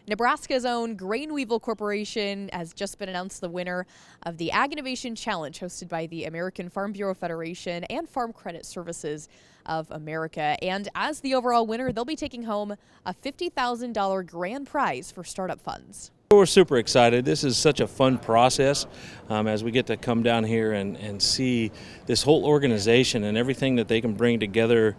Nebraska's own Grain Weevil Corporation has just been announced the winner of the Ag Innovation Challenge hosted by the American Farm Bureau Federation and Farm Credit Services of America. And as the overall winner, they'll be taking home a $50,000 grand prize for startup funds. We're super excited. This is such a fun process as we get to come down here and see this whole organization and everything that they can bring together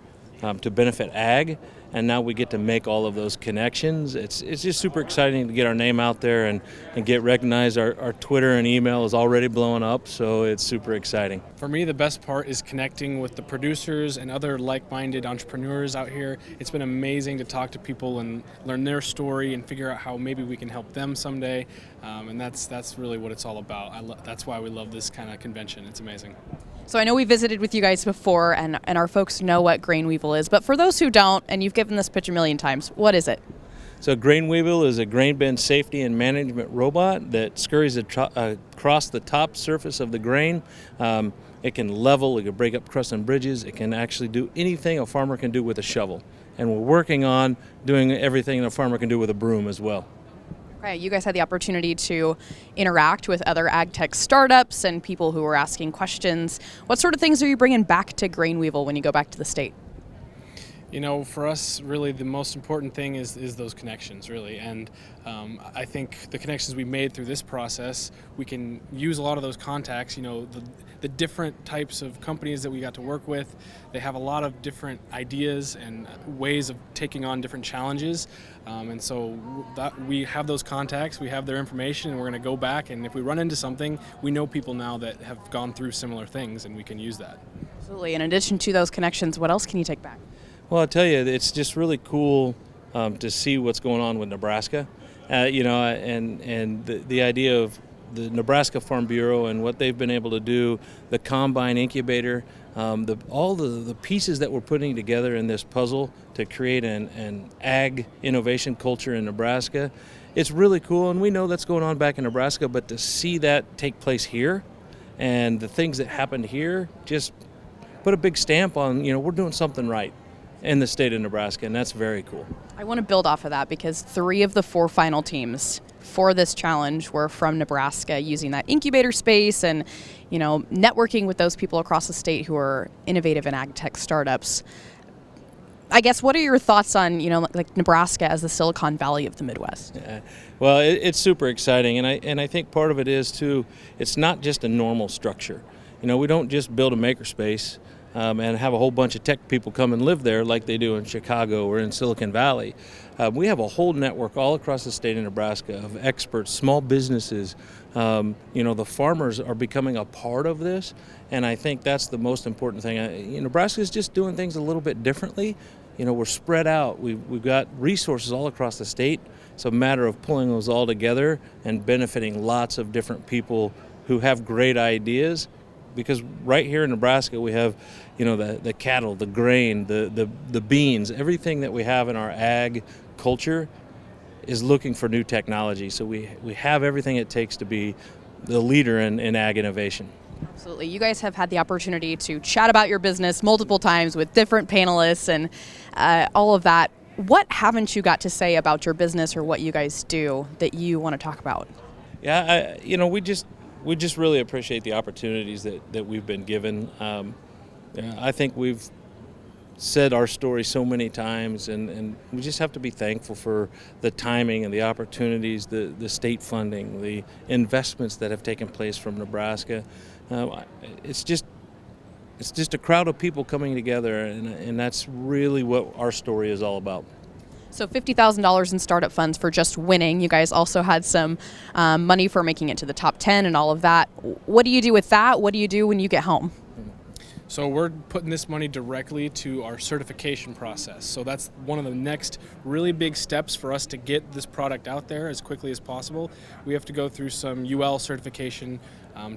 to benefit ag. And now we get to make all of those connections. It's just super exciting to get our name out there and get recognized. Our Twitter and email is already blowing up, so it's super exciting. For me, the best part is connecting with the producers and other like-minded entrepreneurs out here. It's been amazing to talk to people and learn their story and figure out how maybe we can help them someday. And that's really what it's all about. That's why we love this kind of convention. It's amazing. So I know we visited with you guys before, and our folks know what Grain Weevil is, but for those who don't, and you've given this pitch a million times, what is it? So Grain Weevil is a grain bin safety and management robot that scurries across the top surface of the grain. It can level, it can break up crusts and bridges, it can actually do anything a farmer can do with a shovel. And we're working on doing everything a farmer can do with a broom as well. Right, you guys had the opportunity to interact with other ag tech startups and people who were asking questions. What sort of things are you bringing back to Grain Weevil when you go back to the state? You know, for us, really, the most important thing is those connections, really. And I think the connections we made through this process, we can use a lot of those contacts. You know, the different types of companies that we got to work with, they have a lot of different ideas and ways of taking on different challenges. And so we have those contacts, we have their information, and we're going to go back. And if we run into something, we know people now that have gone through similar things, and we can use that. Absolutely. In addition to those connections, what else can you take back? Well, I'll tell you, it's just really cool to see what's going on with Nebraska, you know, and the idea of the Nebraska Farm Bureau and what they've been able to do, the combine incubator, all the pieces that we're putting together in this puzzle to create an ag innovation culture in Nebraska. It's really cool, and we know that's going on back in Nebraska, but to see that take place here and the things that happened here just put a big stamp on, you know, we're doing something right in the state of Nebraska, and that's very cool. I want to build off of that because 3 of the 4 final teams for this challenge were from Nebraska, using that incubator space and, you know, networking with those people across the state who are innovative in ag tech startups. I guess, what are your thoughts on, you know, like Nebraska as the Silicon Valley of the Midwest? Yeah. Well, it's super exciting, and I think part of it is too, it's not just a normal structure. You know, we don't just build a makerspace and have a whole bunch of tech people come and live there like they do in Chicago or in Silicon Valley. We have a whole network all across the state of Nebraska of experts, small businesses. You know, the farmers are becoming a part of this, and I think that's the most important thing. Nebraska is just doing things a little bit differently. You know, we're spread out. We've got resources all across the state. It's a matter of pulling those all together and benefiting lots of different people who have great ideas. Because right here in Nebraska, we have, you know, the cattle, the grain, the beans, everything that we have in our ag culture is looking for new technology. So we have everything it takes to be the leader in ag innovation. Absolutely. You guys have had the opportunity to chat about your business multiple times with different panelists and all of that. What haven't you got to say about your business or what you guys do that you want to talk about? Yeah, you know, we just really appreciate the opportunities that we've been given. I think we've said our story so many times, and we just have to be thankful for the timing and the opportunities, the state funding, the investments that have taken place from Nebraska. It's just a crowd of people coming together, and that's really what our story is all about. So $50,000 in startup funds for just winning. You guys also had some money for making it to the top 10 and all of that. What do you do with that? What do you do when you get home? So we're putting this money directly to our certification process. So that's one of the next really big steps for us to get this product out there as quickly as possible. We have to go through some UL certification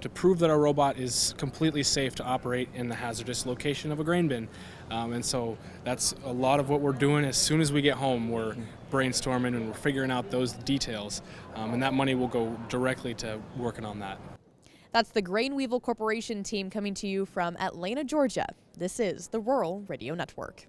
to prove that our robot is completely safe to operate in the hazardous location of a grain bin. And so that's a lot of what we're doing. As soon as we get home, we're brainstorming and we're figuring out those details. And that money will go directly to working on that. That's the Grain Weevil Corporation team coming to you from Atlanta, Georgia. This is the Rural Radio Network.